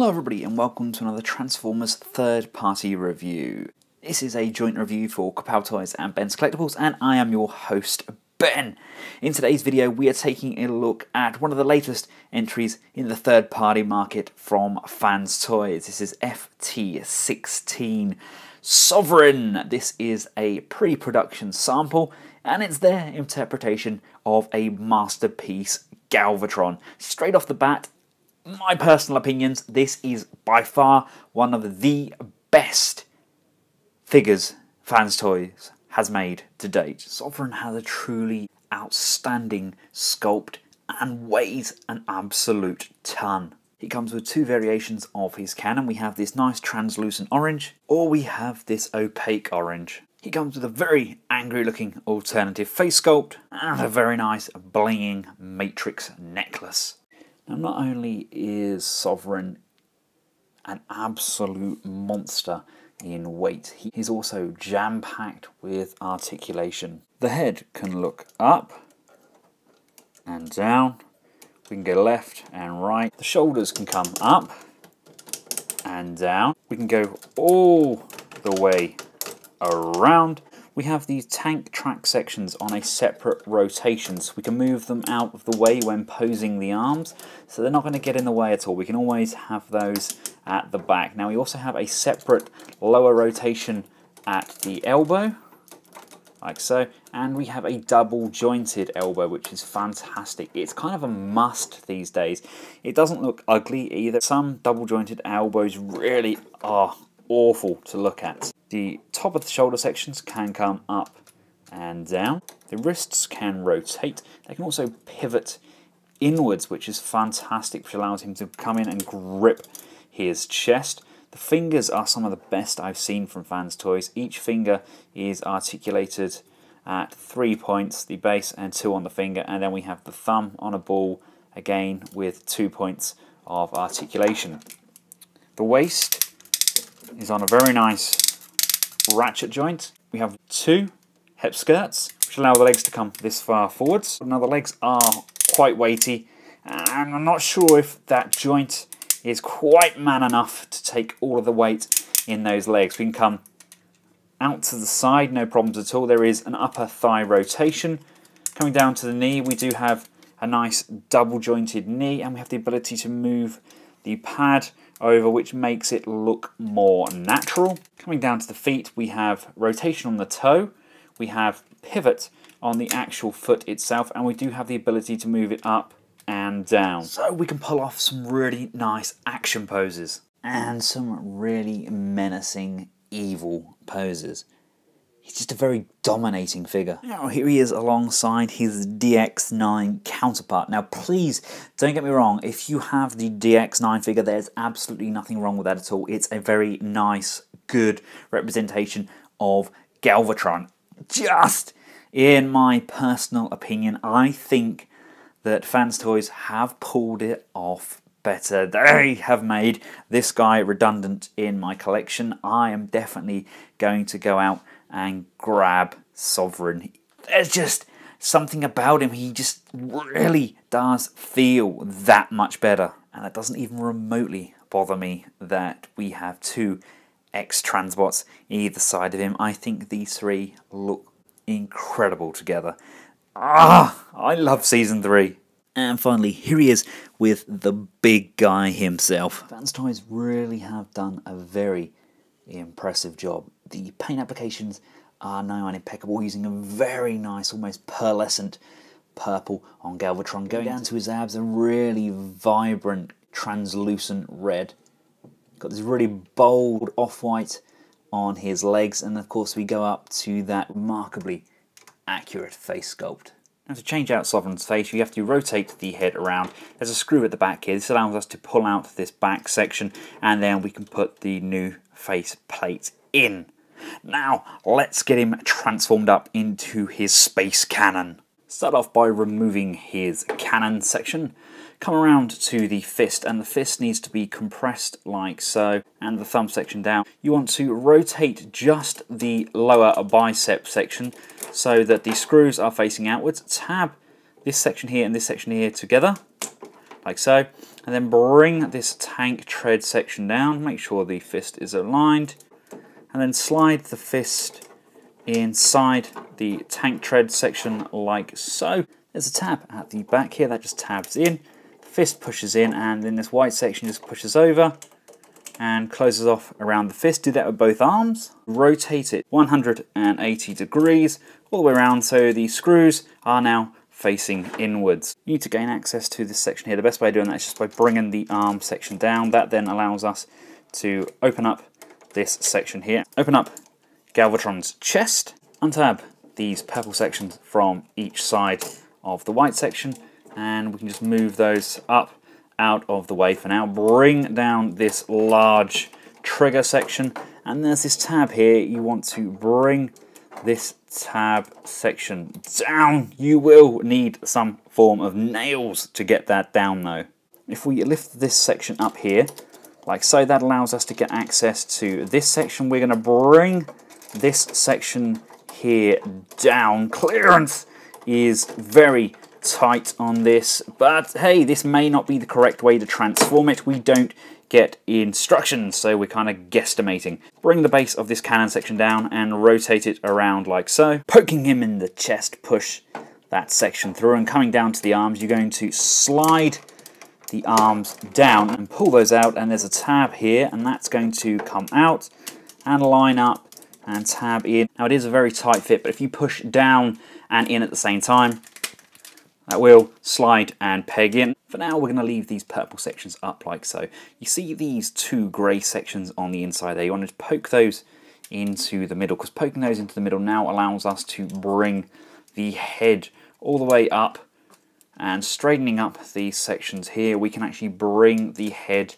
Hello everybody and welcome to another Transformers third-party review. This is a joint review for Kapow Toys and Benscollectables, and I am your host, Ben. In today's video we are taking a look at one of the latest entries in the third-party market from FansToys. This is FT-16 Sovereign. This is a pre-production sample and it's their interpretation of a masterpiece Galvatron. Straight off the bat, my personal opinions, this is by far one of the best figures FansToys has made to date. Sovereign has a truly outstanding sculpt and weighs an absolute ton. He comes with two variations of his cannon. We have this nice translucent orange, or we have this opaque orange. He comes with a very angry looking alternative face sculpt and a very nice blinging matrix necklace. Now, not only is Sovereign an absolute monster in weight, he's also jam-packed with articulation. The head can look up and down, we can go left and right. The shoulders can come up and down. We can go all the way around. We have these tank track sections on a separate rotation, so we can move them out of the way when posing the arms, so they're not going to get in the way at all. We can always have those at the back. Now we also have a separate lower rotation at the elbow, like so, and we have a double jointed elbow, which is fantastic. It's kind of a must these days. It doesn't look ugly either. Some double jointed elbows really are awful to look at. The top of the shoulder sections can come up and down. The wrists can rotate. They can also pivot inwards, which is fantastic, which allows him to come in and grip his chest. The fingers are some of the best I've seen from FansToys. Each finger is articulated at 3 points, the base and 2 on the finger, and then we have the thumb on a ball, again with 2 points of articulation. The waist is on a very nice ratchet joint. We have 2 hip skirts, which allow the legs to come this far forwards. Now the legs are quite weighty, and I'm not sure if that joint is quite man enough to take all of the weight in those legs. We can come out to the side, no problems at all. There is an upper thigh rotation. Coming down to the knee, we do have a nice double jointed knee, and we have the ability to move the pad over, which makes it look more natural. Coming down to the feet, we have rotation on the toe, we have pivot on the actual foot itself, and we do have the ability to move it up and down. So we can pull off some really nice action poses and some really menacing evil poses. He's just a very dominating figure. Now here he is alongside his DX9 counterpart. Now please don't get me wrong, if you have the DX9 figure, there's absolutely nothing wrong with that at all. It's a very nice, good representation of Galvatron. Just in my personal opinion, I think that FansToys have pulled it off better. They have made this guy redundant in my collection. I am definitely going to go out and grab Sovereign. There's just something about him. He just really does feel that much better. And it doesn't even remotely bother me that we have 2 X-Transbots either side of him. I think these 3 look incredible together. I love Season 3. And finally, here he is with the big guy himself. FansToys really have done a very impressive job. The paint applications are now impeccable, using a very nice, almost pearlescent purple on Galvatron, going down to his abs, a really vibrant, translucent red. Got this really bold off-white on his legs, and of course we go up to that remarkably accurate face sculpt. Now to change out Sovereign's face, you have to rotate the head around. There's a screw at the back here. This allows us to pull out this back section, and then we can put the new face plate in. Now, let's get him transformed up into his space cannon. Start off by removing his cannon section. Come around to the fist, and the fist needs to be compressed like so, and the thumb section down. You want to rotate just the lower bicep section so that the screws are facing outwards. Tab this section here and this section here together, like so, and then bring this tank tread section down, make sure the fist is aligned, and then slide the fist inside the tank tread section like so. There's a tab at the back here that just tabs in, the fist pushes in, and then this white section just pushes over and closes off around the fist. Do that with both arms. Rotate it 180 degrees all the way around so the screws are now facing inwards. You need to gain access to this section here. The best way of doing that is just by bringing the arm section down. That then allows us to open up this section here. Open up Galvatron's chest, untab these purple sections from each side of the white section, and we can just move those up out of the way for now. Bring down this large trigger section, and there's this tab here. You want to bring this tab section down. You will need some form of nails to get that down though. If we lift this section up here like so, that allows us to get access to this section. We're going to bring this section here down. Clearance is very tight on this, but hey, this may not be the correct way to transform it. We don't get instructions, so we're kind of guesstimating. Bring the base of this cannon section down and rotate it around like so. Poking him in the chest, push that section through, and coming down to the arms, you're going to slide the arms down and pull those out, and there's a tab here, and that's going to come out and line up and tab in. Now it is a very tight fit, but if you push down and in at the same time, that will slide and peg in. For now, we're going to leave these purple sections up like so. You see these two grey sections on the inside there. You want to poke those into the middle, because poking those into the middle now allows us to bring the head all the way up, and straightening up these sections here, we can actually bring the head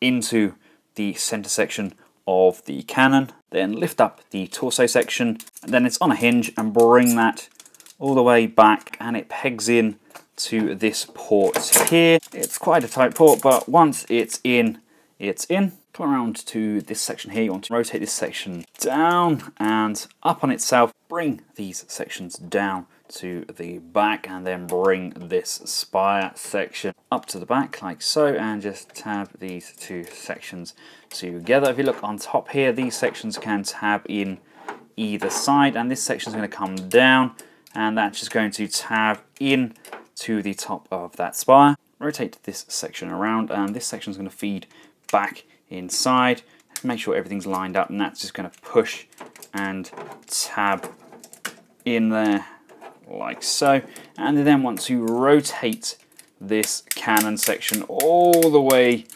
into the center section of the cannon. Then lift up the torso section, and then it's on a hinge, and bring that all the way back, and it pegs in to this port here. It's quite a tight port, but once it's in, it's in. Come around to this section here. You want to rotate this section down and up on itself. Bring these sections down to the back, and then bring this spire section up to the back like so, and just tab these two sections together. If you look on top here, these sections can tab in either side, and this section is going to come down, and that's just going to tab in to the top of that spire. Rotate this section around, and this section is going to feed back inside. Make sure everything's lined up, and that's just going to push and tab in there like so. And you then want to rotate this cannon section all the way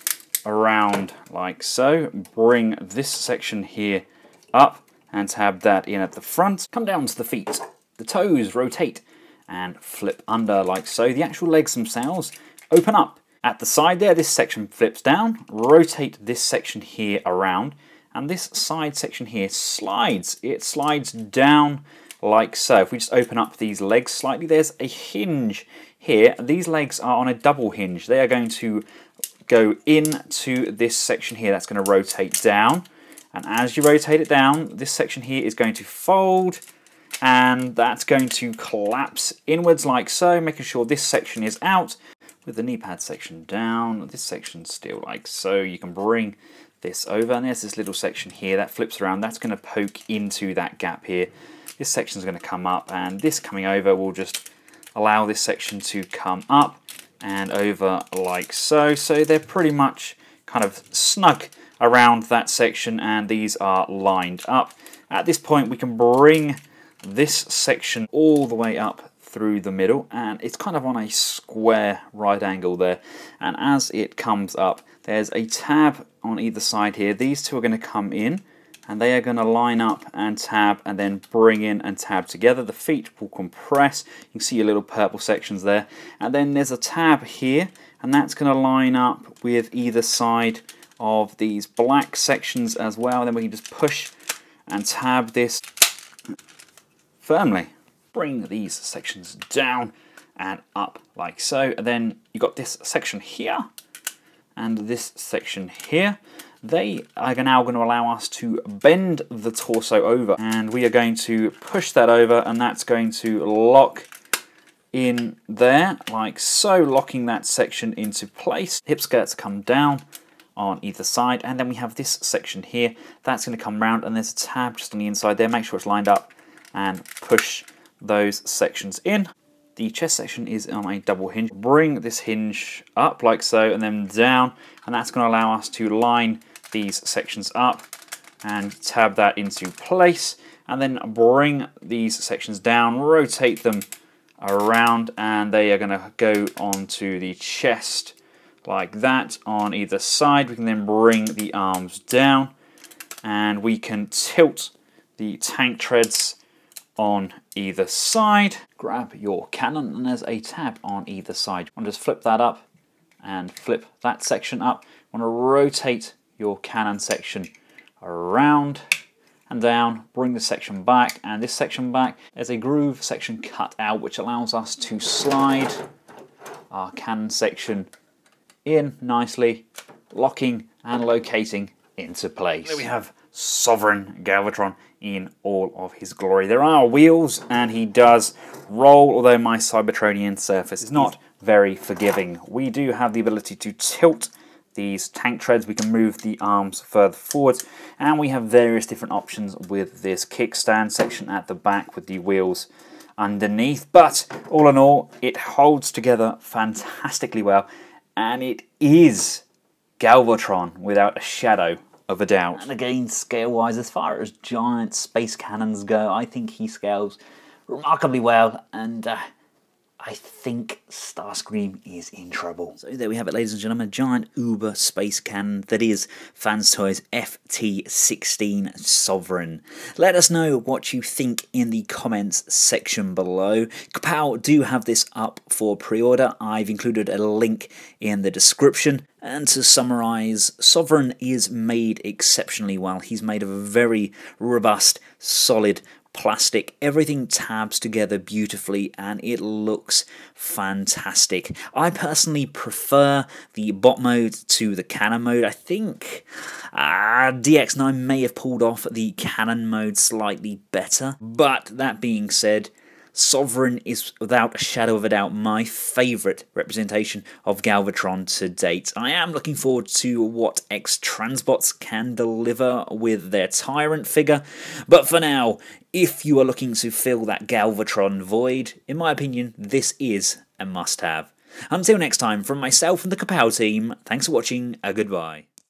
around like so. Bring this section here up and tab that in at the front. Come down to the feet. The toes rotate and flip under like so. The actual legs themselves open up. At the side there, this section flips down. Rotate this section here around, and this side section here slides. It slides down like so. If we just open up these legs slightly, there's a hinge here. These legs are on a double hinge. They are going to go into this section here. That's going to rotate down, and as you rotate it down, this section here is going to fold, and that's going to collapse inwards like so, making sure this section is out. With the knee pad section down, this section still like so. You can bring this over, and there's this little section here that flips around. That's going to poke into that gap here. This section is going to come up, and this coming over will just allow this section to come up and over like so. So they're pretty much kind of snug around that section, and these are lined up. At this point, we can bring this section all the way up through the middle, and it's kind of on a square right angle there, and as it comes up, there's a tab on either side here. These two are going to come in, and they are going to line up and tab, and then bring in and tab together. The feet will compress. You can see your little purple sections there, and then there's a tab here, and that's going to line up with either side of these black sections as well. Then we can just push and tab this firmly. Bring these sections down and up like so. And then you've got this section here and this section here. They are now going to allow us to bend the torso over, and we are going to push that over, and that's going to lock in there, like so, locking that section into place. Hip skirts come down on either side, and then we have this section here. That's going to come round, and there's a tab just on the inside there. Make sure it's lined up and push those sections in. The chest section is on a double hinge. Bring this hinge up like so, and then down, and that's going to allow us to line these sections up and tab that into place, and then bring these sections down, rotate them around, and they are going to go onto the chest like that on either side. We can then bring the arms down, and we can tilt the tank treads on either side. Grab your cannon, and there's a tab on either side. I want to just flip that up and flip that section up. I want to rotate your cannon section around and down, bring this section back and this section back. There's a groove section cut out which allows us to slide our cannon section in nicely, locking and locating into place. There we have Sovereign Galvatron in all of his glory. There are wheels and he does roll, although my Cybertronian surface is not very forgiving. We do have the ability to tilt these tank treads. We can move the arms further forwards, and we have various different options with this kickstand section at the back with the wheels underneath. But all in all, it holds together fantastically well, and it is Galvatron without a shadow of a doubt. And again, scale-wise, as far as giant space cannons go, I think he scales remarkably well, and I think Starscream is in trouble. So there we have it, ladies and gentlemen, a giant uber space cannon that is FansToys FT-16 Sovereign. Let us know what you think in the comments section below. Kapow do have this up for pre-order. I've included a link in the description. And to summarise, Sovereign is made exceptionally well. He's made of a very robust, solid plastic. Everything tabs together beautifully and it looks fantastic. I personally prefer the bot mode to the cannon mode. I think DX9 may have pulled off the cannon mode slightly better, but that being said, Sovereign is without a shadow of a doubt my favourite representation of Galvatron to date. I am looking forward to what X-Transbots can deliver with their Tyrant figure, but for now, if you are looking to fill that Galvatron void, in my opinion, this is a must-have. Until next time, from myself and the Kapow team, thanks for watching, goodbye.